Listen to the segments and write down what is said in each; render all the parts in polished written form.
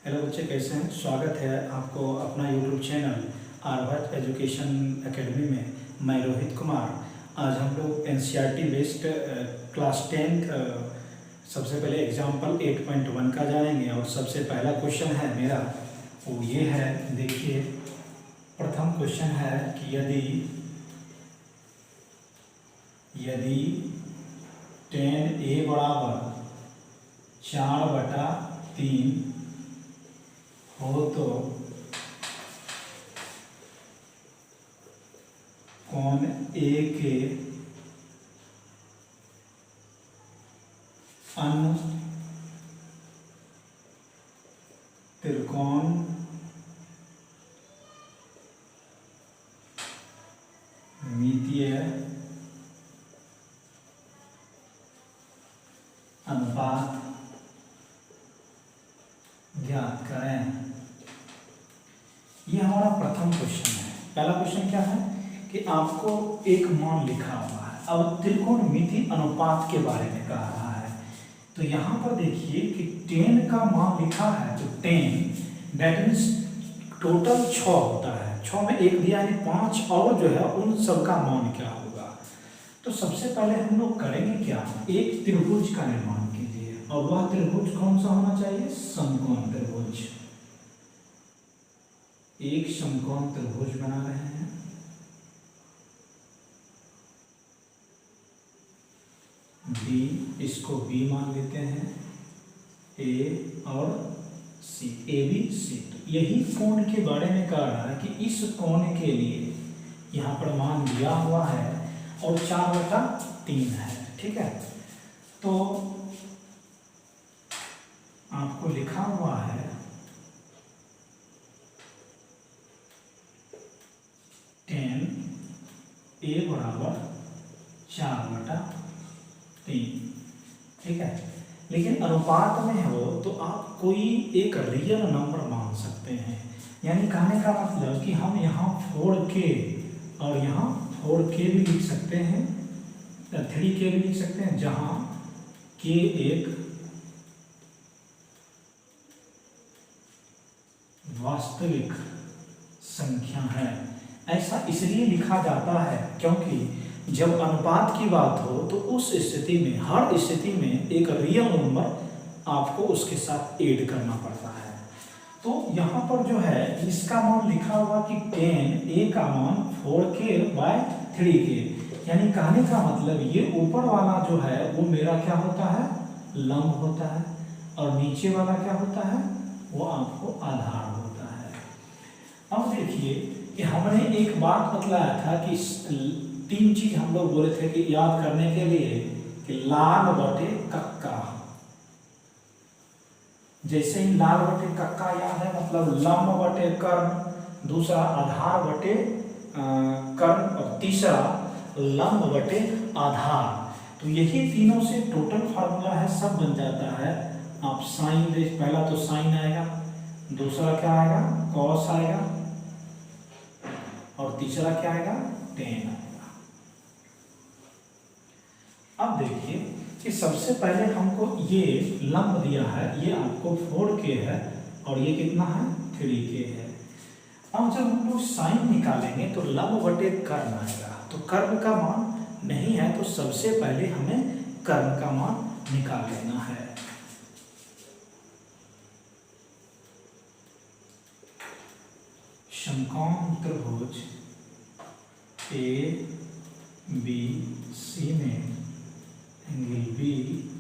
Hello बच्चे, कैसे हैं? स्वागत है आपको अपना YouTube channel Aryabhatta education academy में। मैं रोहित कुमार। आज हम लोग एनसीईआरटी बेस्ड क्लास 10 सबसे पहले एग्जाम्पल 8.1 का जानेंगे। और सबसे पहला क्वेश्चन है मेरा, वो ये है। देखिए, प्रथम क्वेश्चन है कि यदि 10a बराबर 4/3 हो तो कोण ए के त्रिकोण मितीय अनुपात ज्ञात करें। ये हमारा प्रथम क्वेश्चन है। पहला क्वेश्चन क्या है कि आपको एक मान लिखा हुआ है। अब त्रिकोणमिति अनुपात के बारे में कह रहा है। तो यहाँ पर देखिए कि 10 का मान लिखा है, तो 10 दैट मीन्स टोटल 6 होता है। 6 में एक दिया है 5, और जो है उन सब का मान क्या होगा। तो सबसे पहले हम लोग करेंगे क्या, एक त्रिभुज का निर्माण कीजिए। और वह त्रिभुज कौन सा होना चाहिए? समकोण त्रिभुज। एक समकोण त्रिभुज बना रहे हैं। बी, इसको बी मान लेते हैं, ए और सी, ए बी सी। तो यही कोण के बारे में कह रहा है कि इस कोण के लिए यहाँ पर मान दिया हुआ है और 4/3 है। ठीक है, तो आपको लिखा हुआ है 10a बराबर 4/3। ठीक है, लेकिन अनुपात में हो तो आप कोई एक रियल नंबर मान सकते हैं। यानी कहने का मतलब कि हम यहाँ 4k और यहाँ 4k भी लिख सकते हैं, 3k भी लिख सकते हैं, जहाँ k एक वास्तविक संख्या है। ऐसा इसलिए लिखा जाता है क्योंकि जब अनुपात की बात हो तो उस स्थिति में, हर स्थिति में एक रियल नंबर आपको उसके साथ ऐड करना पड़ता है। तो यहाँ पर जो है इसका मान लिखा हुआ कि 10a का मान 4k/3k। यानी कहने का मतलब ये ऊपर वाला जो है वो मेरा क्या होता है? लंब होता है। और नीचे वाला क्या होता है? वो आपको आधार होता है। अब देखिए कि हमने एक बात बतलाया था कि 3 चीज हम लोग बोले थे कि याद करने के लिए, कि लाल बटे कक्का। जैसे ही लाल बटे कक्का याद है, मतलब लंब बटे कर्ण, दूसरा आधार बटे कर्ण, और तीसरा लंब बटे आधार। तो यही तीनों से टोटल फार्मूला है, सब बन जाता है। आप साइन दे, पहला तो साइन आएगा, दूसरा क्या आएगा? कॉस आएगा, और तीसरा क्या आएगा? टेन आएगा। अब देखिए कि सबसे पहले हमको ये लंब दिया है, ये आपको 4k है और ये कितना है? 3k है। अब जब हम लोग साइन निकालेंगे तो लंब बटे कर्ण आएगा। तो कर्ण का मान नहीं है, तो सबसे पहले हमें कर्ण का मान निकाल लेना है। समकोण त्रिभुज ए बी सी में angle B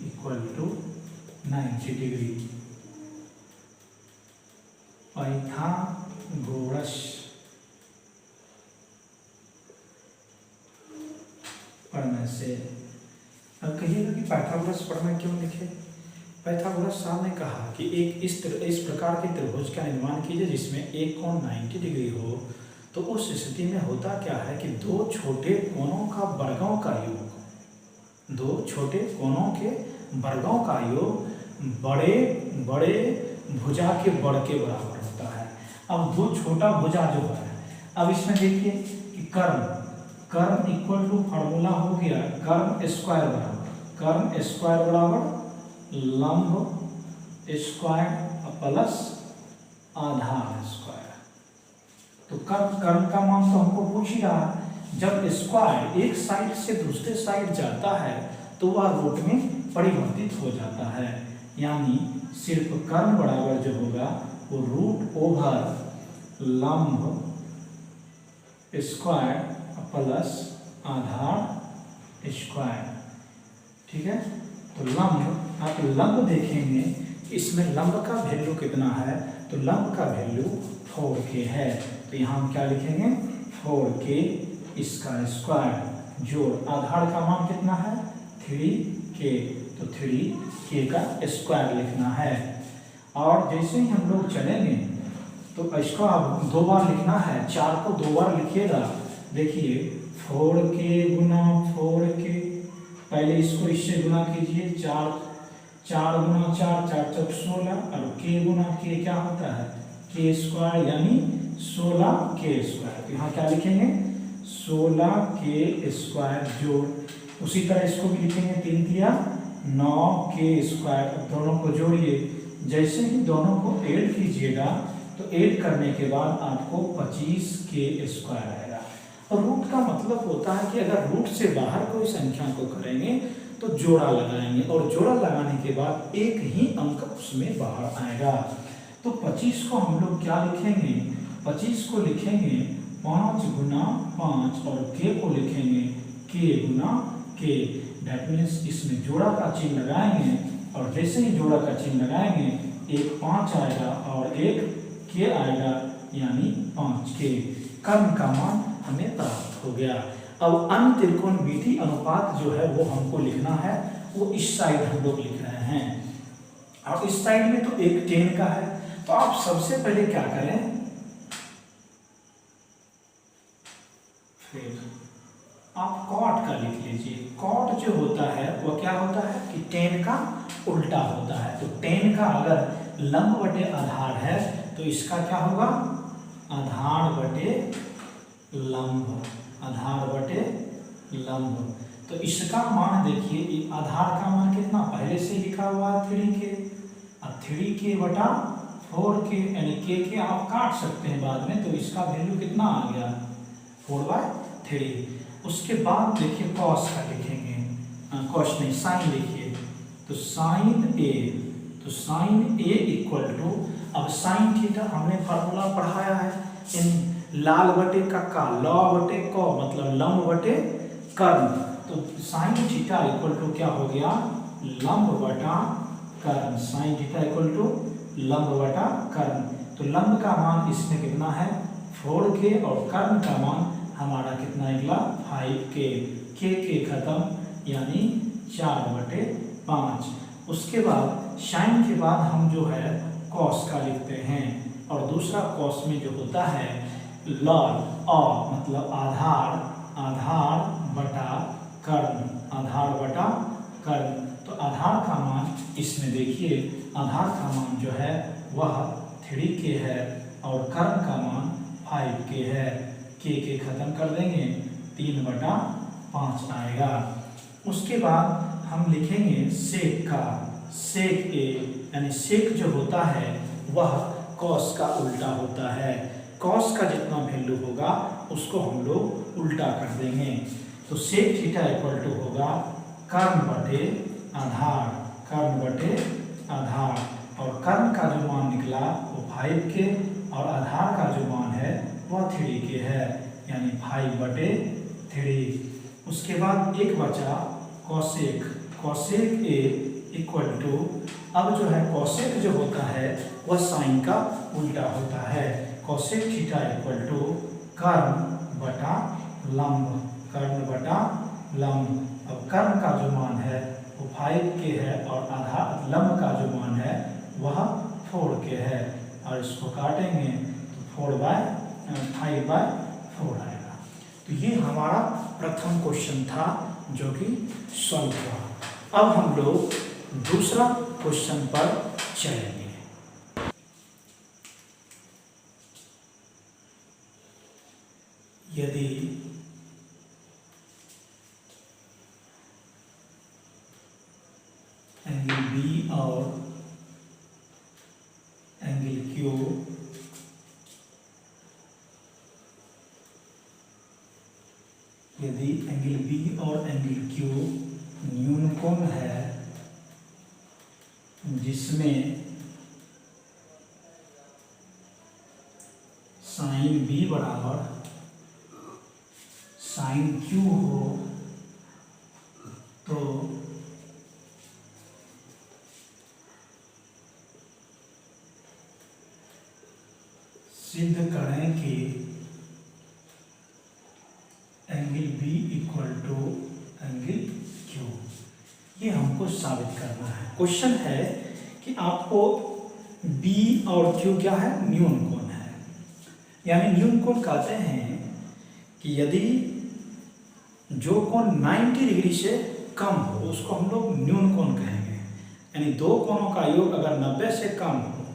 equal to 90 degree. Pythagoras पढ़ने से, अब कहिएगा कि पाइथागोरस पढ़ना क्यों लिखे? पाइथागोरस साहब ने कहा कि एक इस प्रकार के त्रिभुज का निर्माण कीजिए जिसमें एक कोण 90 डिग्री हो। तो उस स्थिति में होता क्या है कि दो छोटे कोणों का वर्गों का योग, दो छोटे कोणों के वर्गों का योग बड़े बड़े भुजा के वर्ग के बराबर होता है। अब दो छोटा भुजा जो है, अब इसमें देखिए कि कर्ण इक्वल टू फार्मूला हो गया कर्ण स्क्वायर बराबर लंब स्क्वायर प्लस आधार स्क्वायर। तो कर्ण का मान तो हमको पूछ ही रहा है, जब स्क्वायर एक साइड से दूसरे साइड जाता है तो वह रूट में परिवर्तित हो जाता है, यानी सिर्फ कर्ण बराबर जो होगा वो रूट ओवर लंब स्क्वायर प्लस आधार स्क्वायर। ठीक है, तो लंब, आप लंब देखेंगे इसमें लंब का वैल्यू कितना है, तो लंब का वैल्यू 4k है। तो यहाँ हम क्या लिखेंगे, 4k इसका स्क्वायर जोड़ आधार का मान कितना है 3k, तो 3k का स्क्वायर लिखना है। और जैसे ही हम लोग चलेंगे तो इसको आप 2 बार लिखना है, 4 को 2 बार लिखिएगा। देखिए 4k गुना 4k, पहले इसको इससे गुना कीजिए, 4 गुना 4 4 चौक 16, और k गुना k क्या होता है k स्क्वायर, यानी 16k स्क्वायर। तो यहाँ क्या लिखेंगे 16k स्क्वायर जोड़, उसी तरह इसको भी लिखेंगे 3 तिया 9k स्क्वायर। अब दोनों को जोड़िए, जैसे ही दोनों को ऐड कीजिएगा तो ऐड करने के बाद आपको 25k स्क्वायर आएगा। और रूट का मतलब होता है कि अगर रूट से बाहर कोई संख्या को करेंगे तो जोड़ा लगाएंगे, और जोड़ा लगाने के बाद एक ही अंक उसमें बाहर आएगा। तो 25 को हम लोग क्या लिखेंगे, 25 को लिखेंगे 5 गुना 5, और k को लिखेंगे k Guna k। That means इसमें जोड़ा का चिन्ह लगाएंगे, और जैसे ही जोड़ा का चिन्ह लगाएंगे एक 5 आएगा और एक k आएगा, यानी 5k। कर्ण का मान हमें प्राप्त हो गया। अब अन्य त्रिकोणमितीय अनुपात जो है वो हमको लिखना है, वो इस साइड हम लोग लिख रहे हैं, और इस साइड में तो एक 10 का है। तो आप सबसे पहले क्या करें, फिर आप कॉट का लिख लीजिए। कॉट जो होता है वो क्या होता है कि 10 का उल्टा होता है। तो 10 का अगर लंब बटे आधार है तो इसका क्या होगा आधार बटे लंब, आधार बटे लंब। तो इसका मान देखिए, आधार का मान कितना पहले से लिखा हुआ है 3k, अब 3k बटा 4k, यानी k आप काट सकते हैं बाद में, तो इसका वैल्यू कितना आ गया 4/3। उसके बाद देखिए कॉस का लिखेंगे, कॉस नहीं साइन लिखिए, तो साइन ए, तो साइन ए इक्वल टू, अब साइन थीटा हमने फार्मूला पढ़ाया है, इन लाल बटे का लॉ बटे क, मतलब लंब बटे कर्ण। तो साइन थीटा इक्वल टू क्या हो गया लंब बटा कर्ण, साइन थीटा इक्वल टू लंब बटा कर्ण। तो लंब का मान इसमें कितना है 4k, और कर्ण का मान हमारा कितना निकला 5k, k खत्म, यानी 4/5। उसके बाद साइन के बाद हम जो है कॉस का लिखते हैं, और दूसरा कॉस में जो होता है लॉग, मतलब आधार, आधार बटा कर्ण, आधार बटा कर्ण। तो आधार का मान इसमें देखिए, आधार का मान जो है वह 3k है, और कर्ण का मान 5k है। k खत्म कर देंगे, 3/5 आएगा। उसके बाद हम लिखेंगे सेक का, सेक ए, यानी सेक जो होता है वह कॉस का उल्टा होता है। कॉस का जितना वैल्यू होगा उसको हम लोग उल्टा कर देंगे। तो सेक थीटा इक्वल टू होगा कर्ण बटे आधार, कर्ण बटे आधार, और कर्ण का जो मान निकला वो 5k, और आधार का जो मान है वह 3k है, यानी 5/3। उसके बाद एक बचा cosec, cosec A equal to, अब जो है कॉसेक जो होता है वह साइन का उल्टा होता है। कॉसेक थीटा इक्वल टू कर्ण बटा लंब, कर्ण बटा लंब। अब कर्ण का जो मान है वो 5k है, और आधार लंब का जो मान है वह 4k है, और इसको काटेंगे तो 5/4 आएगा। तो ये हमारा प्रथम क्वेश्चन था जो कि सॉल्व हुआ। अब हम लोग दूसरा क्वेश्चन पर चलेंगे। यदि एंगल बी और एंगल क्यू बी और एंगल क्यू न्यूनकोण है जिसमें साइन बी बराबर साइन क्यू हो तो सिद्ध करें कि angle B equal to angle Q. ये हमको साबित करना है। क्वेश्चन है कि आपको बी और क्यू क्या है, न्यूनकोण है। यानी न्यूनकोण कहते हैं कि यदि जो कोण 90 डिग्री से कम हो उसको हम लोग न्यूनकोण कहेंगे। यानी दो कोणों का योग अगर 90 से कम हो,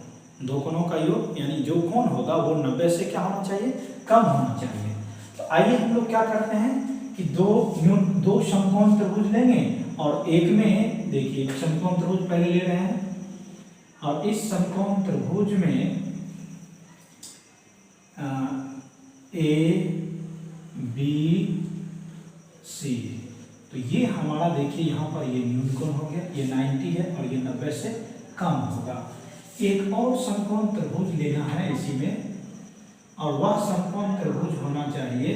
दो कोणों का योग यानी जो कोण होगा वो 90 से क्या होना चाहिए, कम होना चाहिए। तो आइए हम लोग क्या करते हैं कि दो समकोण त्रिभुज लेंगे और एक में देखिए समकोण त्रिभुज पहले ले रहे हैं और इस समकोण त्रिभुज में ए बी सी, तो ये हमारा देखिए यहाँ पर ये न्यूनकोण हो गया, ये 90 है और ये 90 से कम होगा। एक और समकोण त्रिभुज लेना है इसी में और वह समकोण त्रिभुज होना चाहिए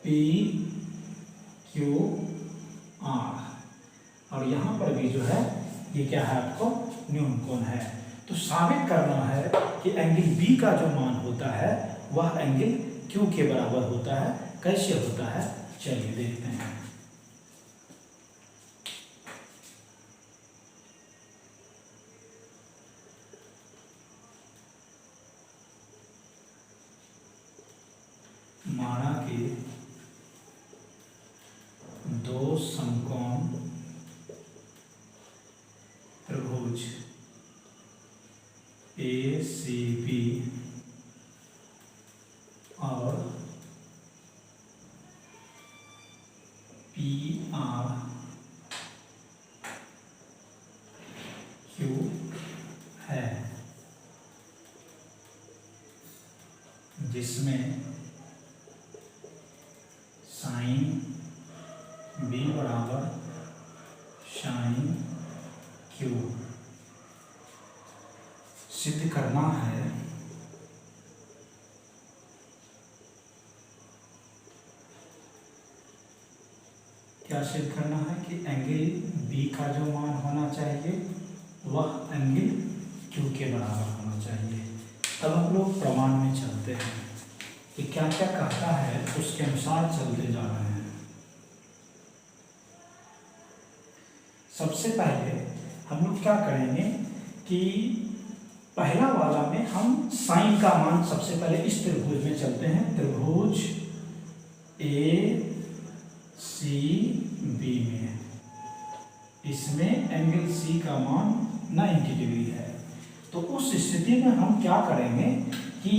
पी क्यू आर और यहाँ पर भी जो है ये क्या है आपको न्यूनकोण है। तो साबित करना है कि एंगल बी का जो मान होता है वह एंगल क्यू के बराबर होता है। कैसे होता है चलिए देखते हैं। माना कि दो समकोण त्रिभुज ए सी बी और पी आर क्यू है जिसमें साइन बी बराबर साइन क्यू सिद्ध करना है। क्या सिद्ध करना है कि एंगल बी का जो मान होना चाहिए वह एंगल क्यू के बराबर होना चाहिए। तब हम लोग प्रमाण में चलते हैं कि क्या क्या कहता है उसके अनुसार चलते जा रहे हैं। सबसे पहले हम लोग क्या करेंगे कि पहला वाला में हम साइन का मान सबसे पहले इस त्रिभुज में चलते हैं, त्रिभुज ए सी बी में। इसमें एंगल सी का मान 90 डिग्री है। तो उस स्थिति में हम क्या करेंगे कि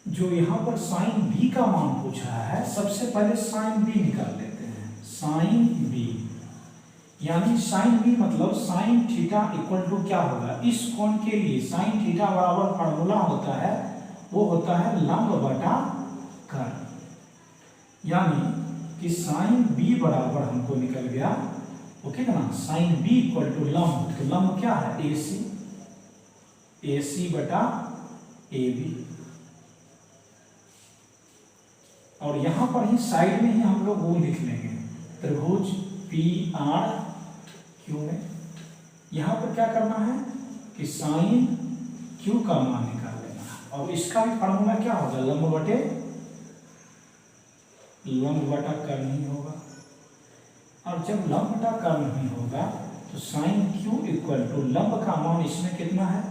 जो यहाँ पर साइन बी का मान पूछा है सबसे पहले साइन बी निकाल लेते हैं। साइन बी यानी साइन बी मतलब साइन थीटा इक्वल टू क्या होगा, इस कोण के लिए साइन थीटा बराबर फार्मूला होता है वो होता है लंब बटा कर्ण। यानी कि साइन बी बराबर हमको निकल गया वो कितना, साइन बी इक्वल टू लंब, तो लंब क्या है ए सी बटा ए बी। और यहां पर ही साइड में ही हम लोग वो लिख लेंगे त्रिभुज पी आर क्यू में। यहां पर क्या करना है कि साइन क्यू का मान निकाल लेना है और इसका भी फार्मूला क्या होगा, लंब बटा कर्ण ही होगा। और जब लंब बटा कर्ण ही होगा तो साइन क्यू इक्वल टू लंब का मान इसमें कितना है,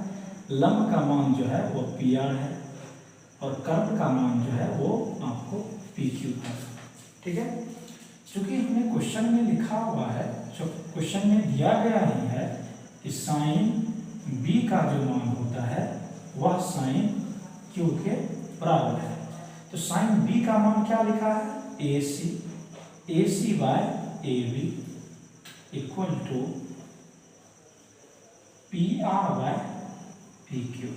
लंब का मान जो है वो पी आर है और कर्ण का मान जो है वो आपको पी क्यू है। ठीक है, क्योंकि हमने क्वेश्चन में लिखा हुआ है, जो क्वेश्चन में दिया गया ही है कि साइन बी का जो मान होता है वह साइन क्यू के बराबर है। तो साइन बी का मान क्या लिखा है, A C by A B equal to P R by P Q.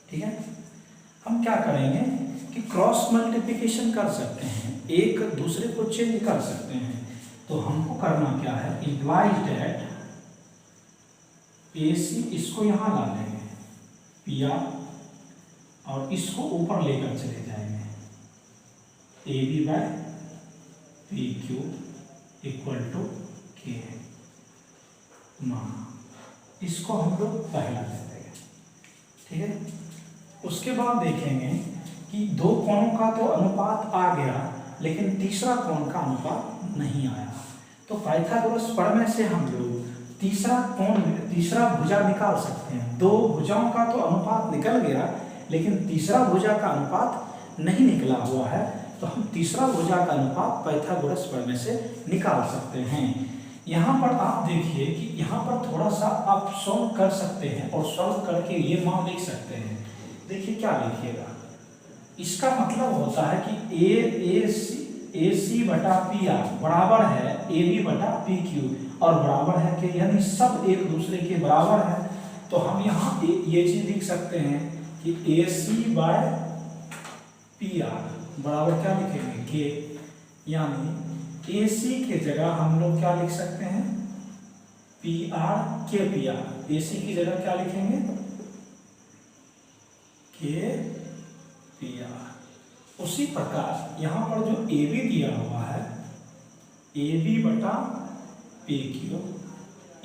ठीक है, हम क्या करेंगे कि क्रॉस मल्टीप्लिकेशन कर सकते हैं, एक दूसरे को चेंज कर सकते हैं। तो हमको करना क्या है, इम्प्लाइज दैट AC, इसको यहां ला लेंगे PR और इसको ऊपर लेकर चले जाएंगे, AB by PQ equal to K। इसको हम लोग पहला ले देंगे, ठीक है। उसके बाद देखेंगे कि दो कोणों का तो अनुपात आ गया, लेकिन तीसरा कोण का अनुपात नहीं आया। तो पाइथागोरस प्रमेय से हम लोग तीसरा कोण, तीसरा भुजा निकाल सकते हैं। दो भुजाओं का तो अनुपात निकल गया, लेकिन तीसरा भुजा का अनुपात नहीं निकला हुआ है, तो हम तीसरा भुजा का अनुपात पाइथागोरस प्रमेय से निकाल सकते हैं। यहाँ पर आप देखिए कि यहाँ पर थोड़ा सा आप सॉल्व कर सकते हैं और सॉल्व करके ये मान लिख सकते हैं। देखिए क्या लिखिएगा, इसका मतलब होता है कि AC बटा PR बराबर है AB बटा PQ और बराबर है कि यानी सब एक दूसरे के बराबर है। तो हम यहाँ ये चीज लिख सकते हैं कि AC बाय PR बराबर क्या लिखेंगे, K। यानी AC के जगह हम लोग क्या लिख सकते हैं, PR K PR। AC की जगह क्या लिखेंगे, K PR। उसी प्रकार यहाँ पर जो AB दिया हुआ है, AB बटा PQ,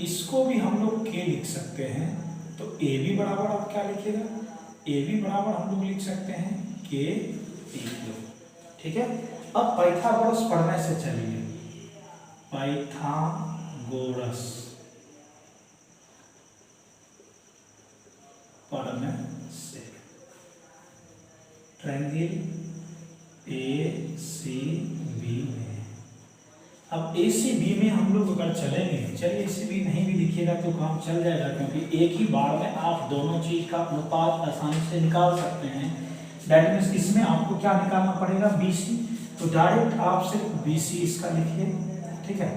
इसको भी हम लोग K लिख सकते हैं। तो AB बराबर आप क्या लिखिएगा, AB बराबर हम लोग लिख सकते हैं K PQ, ठीक है। अब पाइथागोरस प्रमेय से चलिए, पाइथागोरस प्रमेय से ट्रायंगल ACB में, अब ACB में हम लोग अगर चलेंगे, चलिए ACB नहीं भी लिखिएगा तो काम चल जाएगा, क्योंकि एक ही बार में आप दोनों चीज का अनुपात आसानी से निकाल सकते हैं। दैट मीन्स इसमें आपको क्या निकालना पड़ेगा, BC। तो डायरेक्ट आप सिर्फ BC इसका लिखिए, ठीक है।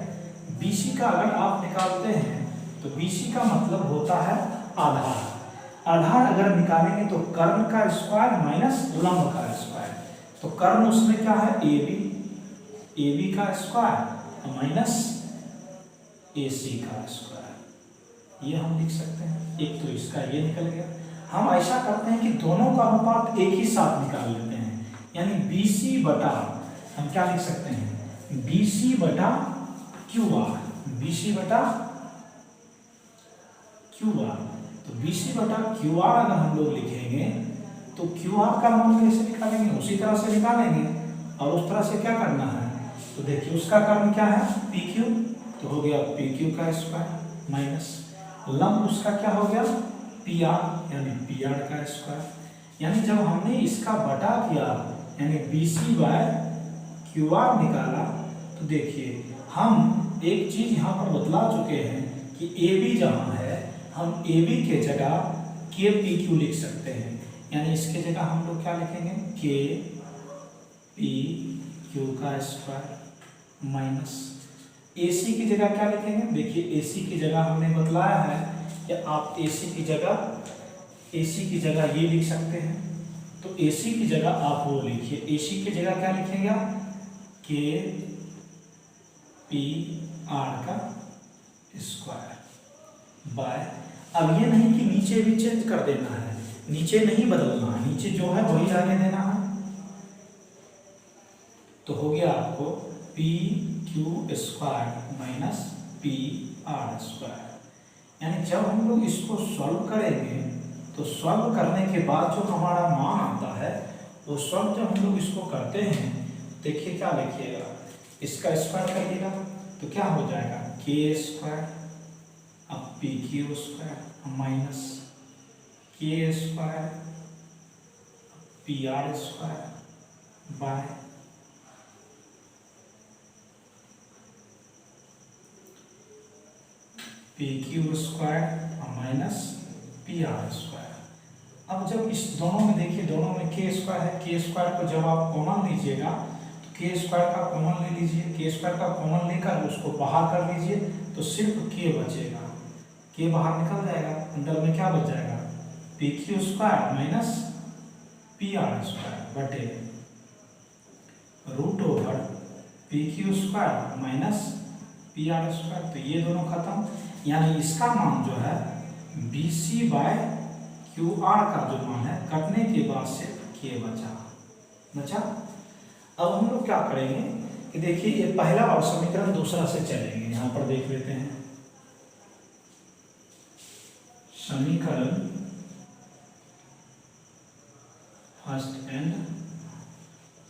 BC का अगर आप निकालते हैं तो BC का मतलब होता है आधार। आधार अगर निकालेंगे तो कर्ण का स्क्वायर माइनस लंब का स्क्वायर। तो कर्ण उसमें क्या है, AB का स्क्वायर माइनस AC का स्क्वायर, ये हम लिख सकते हैं। एक तो इसका ये निकल गया। हम ऐसा करते हैं कि दोनों का अनुपात एक ही साथ निकाल लेते हैं, यानी BC बटा, हम क्या लिख सकते हैं, BC बटा QR। BC बटा QR, तो BC बटा QR अगर हम लोग लिखेंगे तो QR का मान कैसे निकालेंगे, उसी तरह से निकालेंगे। और उस तरह से क्या करना है, तो देखिए उसका कर्ण क्या है, PQ, तो हो गया PQ का स्क्वायर माइनस लंब उसका क्या हो गया, PR, यानी PR का स्क्वायर। यानी जब हमने इसका बटा किया, यानी BC बाय QR निकाला, तो देखिए हम एक चीज यहाँ पर बतला चुके हैं कि AB जहाँ है, हम AB के जगह K PQ लिख सकते हैं। यानी इसके जगह हम लोग क्या लिखेंगे, K PQ का स्क्वायर माइनस AC की जगह क्या लिखेंगे, देखिए AC की जगह हमने बतलाया है कि आप AC की जगह ये लिख सकते हैं। तो AC की जगह आप वो लिखिए, AC की जगह क्या लिखेंगे आप, K PR का स्क्वायर बाय, अब ये नहीं कि नीचे भी चेंज कर देना है, नीचे नहीं बदलना है, नीचे जो है वही आगे देना है। तो हो गया आपको PQ square minus PR square. यानी जब हम लोग इसको सॉल्व करेंगे तो सॉल्व करने के बाद जो हमारा मान आता है, वो सॉल्व जब हम लोग इसको करते हैं, देखिए क्या लिखिएगा, इसका स्क्वायर करिएगा तो क्या हो जाएगा, K स्क्वायर अब PQ square minus K square PR square by PQ square minus PR square. अब जब इस दोनों में देखिए, दोनों में K स्क्वायर है, K स्क्वायर को जब आप कॉमन लीजिएगा तो K स्क्वायर का कॉमन ले लीजिए, K स्क्वायर का कॉमन लेकर उसको बाहर कर लीजिए तो सिर्फ K बचेगा, K बाहर निकल जाएगा, अंदर में क्या बच जाएगा, PQ square minus PR square बटे P Q square minus P R square, तो ये दोनों खत्म, यानी इसका मान जो है B C by Q R का जो मान है कटने के बाद सिर्फ के बचा। अब हम लोग क्या करेंगे कि देखिए ये पहला और समीकरण दूसरा से चलेंगे, यहां पर देख लेते हैं समीकरण फर्स्ट एंड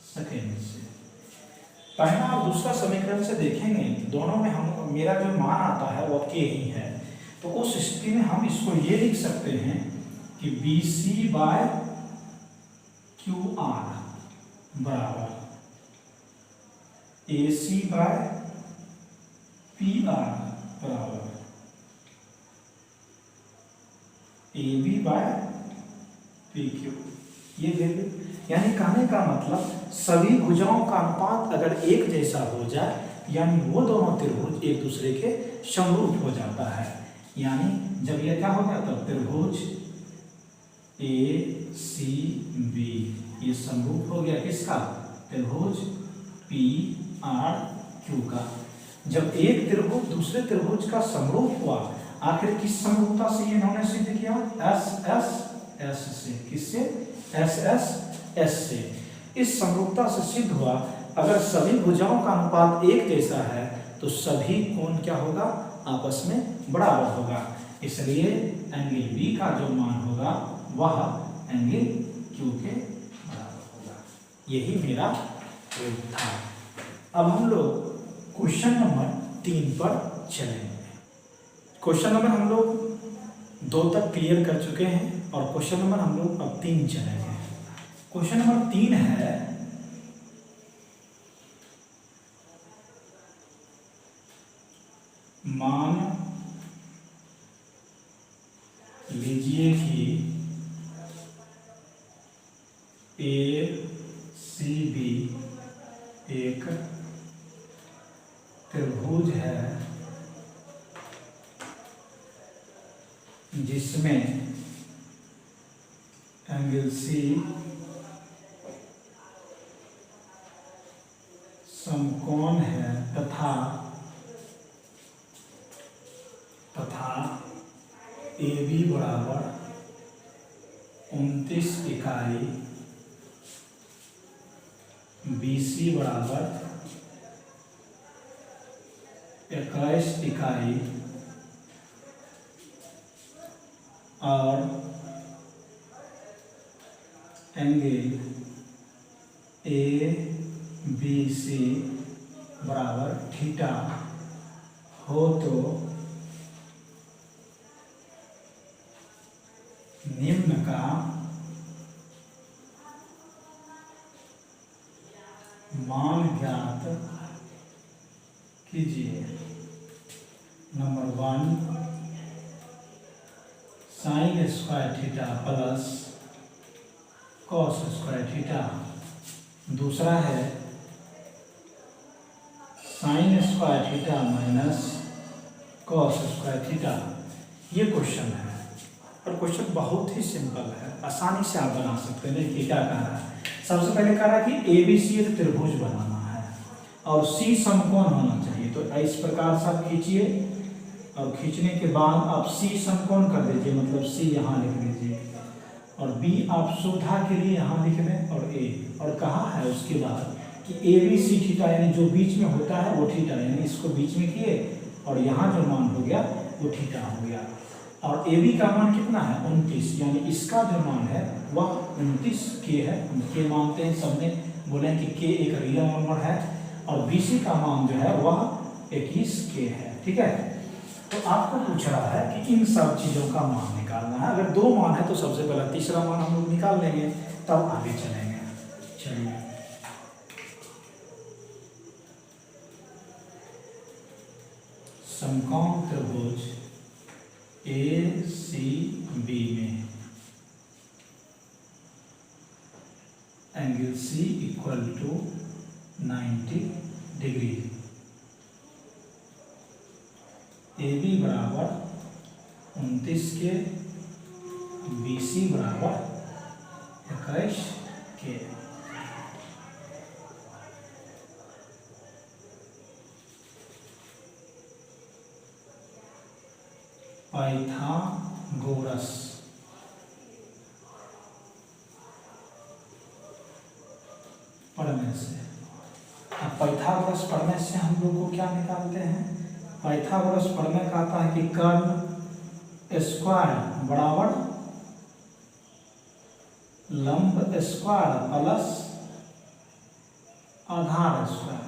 सेकेंड से। पहला और दूसरा समीकरण से देखेंगे तो दोनों में हम मेरा जो मान आता है वो के ही है, तो उस स्थिति में हम इसको ये लिख सकते हैं कि B C by Q R बराबर A C by P R बराबर A B by P Q. ये वैल्यू, यानी कहने का मतलब सभी भुजाओं का अनुपात अगर एक जैसा हो जाए यानी वो दोनों त्रिभुज एक दूसरे के समरूप हो जाता है। यानी जब ये क्या होगा तब त्रिभुज ए सी बी ये समरूप हो गया किसका, त्रिभुज पी आर क्यू का। जब एक त्रिभुज दूसरे त्रिभुज का समरूप हुआ, आखिर किस समरूपता से ये इन्होंने सिद्ध किया, एस एस एस से, किससे, एस एस एस से। इस समरूपता से सिद्ध हुआ अगर सभी भुजाओं का अनुपात एक जैसा है तो सभी कोण क्या होगा, आपस में बराबर होगा, इसलिए एंगल बी का जो मान होगा वह एंगल क्यू के बराबर होगा। यही मेरा प्रयोग था। अब हम लोग क्वेश्चन नंबर 3 पर चलेंगे। क्वेश्चन नंबर हम लोग 2 तक क्लियर कर चुके हैं और क्वेश्चन नंबर हम लोग अब 3 चलेंगे। क्वेश्चन नंबर 3 है मान लीजिए कि ए सी बी एक त्रिभुज है जिसमें एंगल सी समकोण है तथा ए बी बराबर 29 इकाई, बी सी बराबर 21 इकाई और एंगल ए बी सी बराबर थीटा हो तो निम्न का मान ज्ञात कीजिए। Number 1 sine square theta plus cos square theta, दूसरा है sine square theta minus cos square theta. ये क्वेश्चन है और क्वेश्चन बहुत ही सिंपल है, आसानी से आप बना सकते हैं। देखिए क्या कह रहा है, सबसे पहले कह रहा है कि ए बी सी एक त्रिभुज बनाना है और सी समकोण होना चाहिए, तो इस प्रकार से आप खींचिए और खींचने के बाद आप सी समकोण कर दीजिए, मतलब सी यहाँ लिख दीजिए और बी आप सुविधा के लिए यहाँ लिख दें और ए, और कहा है उसके बाद कि ए बी सी थीटा यानी जो बीच में होता है वो थीटा, यानी इसको बीच में किए और यहाँ जो मान हो गया वो थीटा हो गया। और ए बी का मान कितना है 29, यानी इसका जो मान है वह 29 के है, हम के मानते हैं, सबने बोले कि के एक रियल नंबर है और बी सी का मान जो है वह 21 के है। ठीक है, तो आपको पूछ रहा है कि इन सब चीज़ों का मान निकालना है। अगर 2 मान है तो सबसे पहला तीसरा मान हम लोग निकाल लेंगे, तब आगे चलेंगे। चलिए समकोण त्रिभुज ए सी बी में angle C equal to 90 degree, A B बराबर 29 के, बी सी बराबर 21 के। पाइथागोरस। पढ़ने से, अब पाइथागोरस पढ़ने से हम लोग को क्या निकालते हैं? पाइथागोरस पढ़ने का आता है कि कर्ण स्क्वायर बराबर लंब स्क्वायर प्लस आधार स्क्वायर।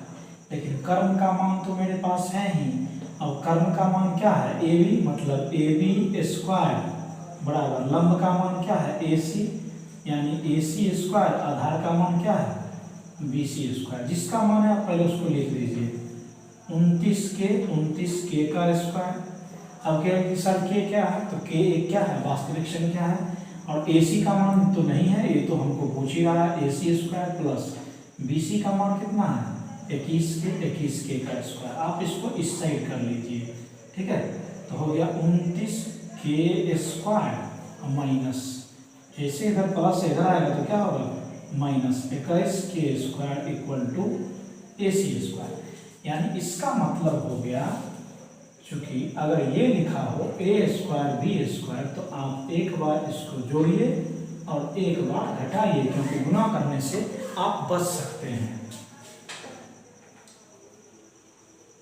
लेकिन कर्ण का मान तो मेरे पास है ही। अब कर्ण का मान क्या है? ए बी, मतलब ए बी स्क्वायर बराबर लंब का मान क्या है? ए सी, यानी ए सी स्क्वायर। आधार का मान क्या है? B C square. जिसका मान है आप पहले उसको लिख लीजिए, 29 के का स्क्वायर। अब क्या सर के क्या है? तो के एक क्या है? वास्तविक संख्या है। और ए सी का मान तो नहीं है, ये तो हमको पूछ ही रहा है। A C square plus B C का मान कितना है? 21 के का स्क्वायर। आप इसको इस साइड कर लीजिए, ठीक है। तो हो गया 29 के स्क्वायर माइनस, जैसे इधर प्लस इधर आएगा तो क्या होगा? माइनस 21 के square equal to A C square. यानी इसका मतलब हो गया, चूंकि अगर ये लिखा हो ए स्क्वायर बी स्क्वायर, तो आप एक बार इसको जोड़िए और एक बार घटाइए, क्योंकि गुना करने से आप बच सकते हैं।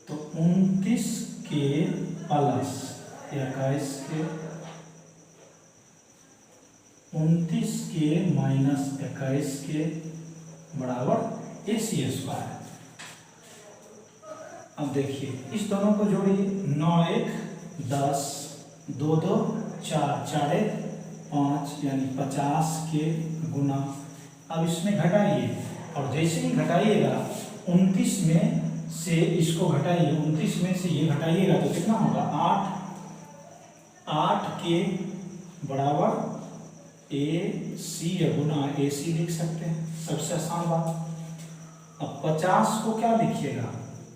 तो 29 के प्लस 21 के, 29 के माइनस 21 के बराबर ए सी स्क्वायर। अब देखिए इस दोनों को जोड़िए, 9 1 10, 2 2 4, 4 1 5, यानी 50 के गुना। अब इसमें घटाइए, और जैसे ही घटाइएगा 29 में से इसको घटाइए, 29 में से ये घटाइएगा तो कितना होगा? 8 के बराबर ए सी गुना ए सी लिख सकते हैं, सबसे आसान बात। अब 50 को क्या लिखिएगा?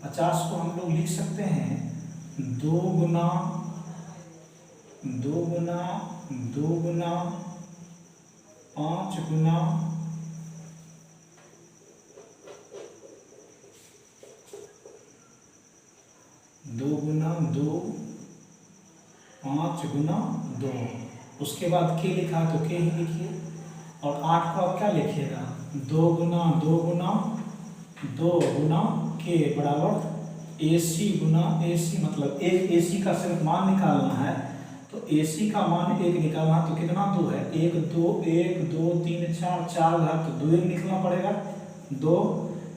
50 को हम लोग लिख सकते हैं 2 गुना 2 गुना 2 गुना 5 गुना 2 गुना 2 5 गुना 2। उसके बाद के लिखा तो के ही लिखिए, और 8 को आप क्या लिखिएगा? 2 गुना 2 गुना 2 गुना के बराबर ए सी गुना ए सी, मतलब एक ए सी का सिर्फ मान निकालना है, तो ए सी का मान 1 निकालना, तो कितना 2 है? 1 2 1 2 3 4, 4 है तो 2 1 लिखना पड़ेगा। 2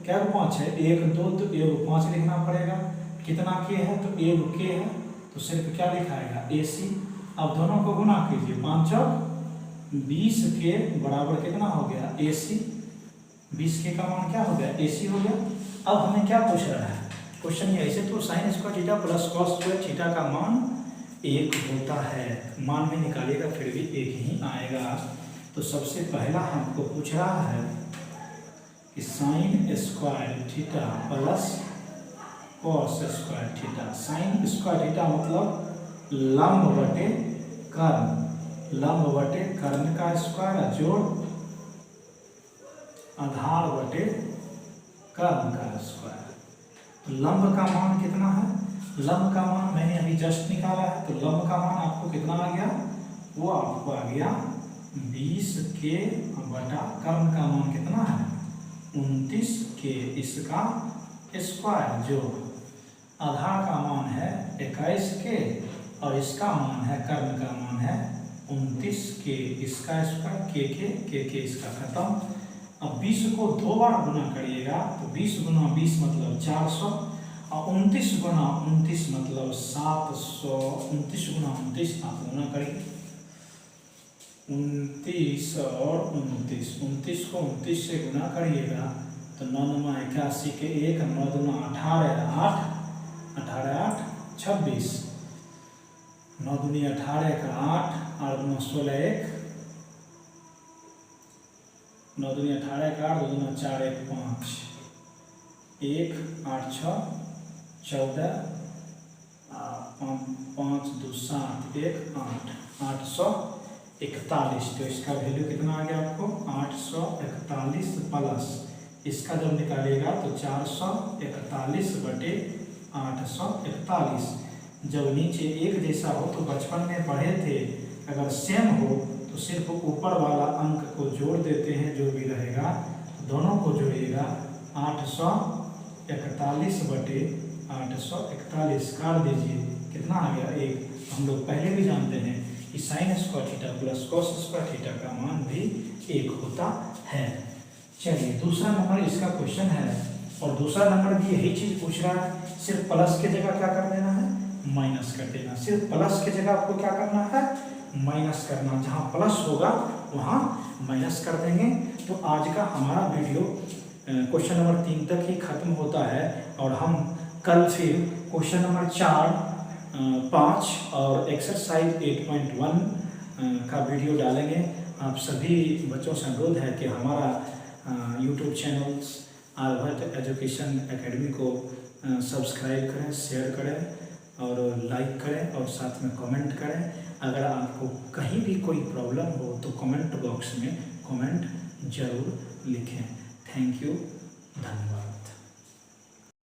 क्या 5 है? 1 2 तो 1 5 लिखना पड़ेगा। कितना के है? तो 1 के है, तो सिर्फ क्या लिखाएगा? ए सी। अब दोनों को गुना कीजिए, 5 चौक 20 के बराबर कितना हो गया? ए सी। 20 के का मान क्या हो गया? ए सी हो गया। अब हमें क्या पूछ रहा है क्वेश्चन? ये ऐसे तो sine square theta plus cos square theta का मान 1 होता है, मान में निकालिएगा फिर भी 1 ही आएगा। तो सबसे पहला हमको पूछ रहा है कि sine square theta plus cos square theta. Sine square theta मतलब लंब बटे कर्ण, लंब बटे कर्ण का स्क्वायर जोड़ आधार बटे कर्ण का स्क्वायर। तो लंब का मान कितना है? लंब का मान मैंने अभी जस्ट निकाला है, तो लंब का मान आपको कितना आ गया? वो आपको आ गया 20 के बटा कर्ण का मान कितना है? 29 के, इसका स्क्वायर जो आधार का मान है 21 के, और इसका मान है कर्ण का मान है 29 के, इसका स्क्वायर के इसका खत्म। अब 20 को 2 बार गुना करिएगा, तो 20 गुना 20 मतलब 400, और 29 गुना 29 मतलब 700। 29 गुना 29 आप गुना करिए, 29 और 29, 29 को 29 से गुना करिएगा तो 9 9 81 के 1, 9 2 18 8, 18 8 26, 9 2 18 का 8, 8 9 16 1, 9 2 18 का 8, 2 2 4 1 5, 1 8 6 14, 5 2 7 1 8, 841। तो इसका वैल्यू कितना आ गया आपको? 841 प्लस इसका जब निकालेगा तो 441 बटे 841, जब नीचे एक जैसा हो तो बचपन में पढ़े थे, अगर सेम हो तो सिर्फ ऊपर वाला अंक को जोड़ देते हैं, जो भी रहेगा दोनों को जोड़िएगा 841 बटे 841 काट दीजिए, कितना आ गया 1। हम लोग पहले भी जानते हैं कि sine square theta plus cos square theta का मान भी 1 होता है। चलिए दूसरा नंबर इसका क्वेश्चन है, और दूसरा नंबर भी यही चीज पूछ रहा है, सिर्फ प्लस की जगह क्या कर देना है, माइनस कर देना। सिर्फ प्लस की जगह आपको क्या करना है, माइनस करना। जहाँ प्लस होगा वहाँ माइनस कर देंगे। तो आज का हमारा वीडियो क्वेश्चन नंबर 3 तक ही खत्म होता है, और हम कल फिर क्वेश्चन नंबर 4, 5 और एक्सरसाइज 8.1 का वीडियो डालेंगे। आप सभी बच्चों से अनुरोध है कि हमारा YouTube channels Aryabhatta education academy को सब्सक्राइब करें, शेयर करें और लाइक करें, और साथ में कमेंट करें। अगर आपको कहीं भी कोई प्रॉब्लम हो तो कमेंट बॉक्स में कमेंट जरूर लिखें। थैंक यू, धन्यवाद।